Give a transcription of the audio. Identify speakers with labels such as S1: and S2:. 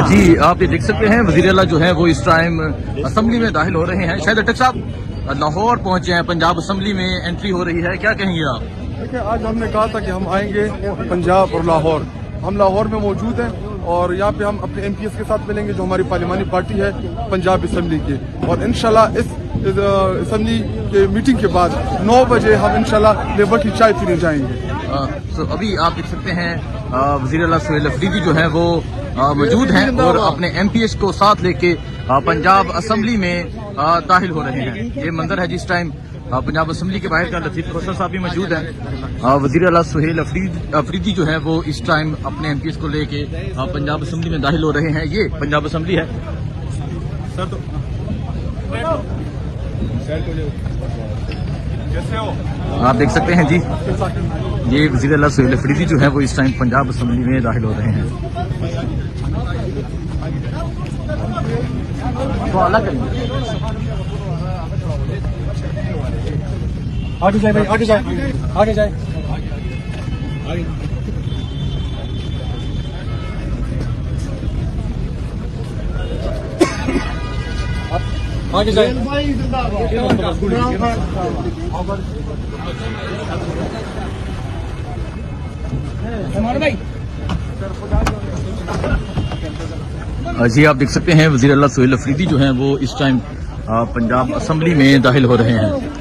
S1: जी आप ये देख सकते हैं वज़ीर आला जो है वो इस टाइम असम्बली में दाखिल हो रहे हैं। शायद अटक साहब लाहौर पहुंचे हैं, पंजाब असम्बली में एंट्री हो रही है, क्या कहेंगे आप?
S2: देखिए, आज हमने कहा था कि हम आएंगे पंजाब और लाहौर। हम लाहौर में मौजूद हैं और यहाँ पे हम अपने MPs के साथ मिलेंगे जो हमारी पार्लिमानी पार्टी है पंजाब असम्बली की। और इंशाल्लाह इस असम्बली के मीटिंग के बाद 9 बजे हम इंशाल्लाह लेबर की चाय पीने जाएंगे।
S1: तो अभी आप देख सकते हैं वज़ीर आला सुहेल अफरीदी जो है वो मौजूद हैं और अपने MPs को साथ लेके पंजाब असम्बली में दाखिल हो रहे हैं। ये मंजर है जिस टाइम पंजाब असम्बली के बाहर का। लतीफ खोसर साहब भी मौजूद हैं। वज़ीर आला सुहेल अफरीदी जो है वो इस टाइम अपने MPs को लेके पंजाब असम्बली में दाखिल हो रहे हैं। ये पंजाब असम्बली है। आप देख सकते हैं जी, ये वज़ीर आला सुहेल अफरीदी जो है वो इस टाइम पंजाब असम्बली में दाखिल हो रहे हैं। तो अलग
S2: आगे जाए भाई, आगे जाए, आगे जाए। आगे जाए।
S1: जी आप देख सकते हैं वज़ीर आला सुहेल अफरीदी जो हैं वो इस टाइम पंजाब असम्बली में दाखिल हो रहे हैं।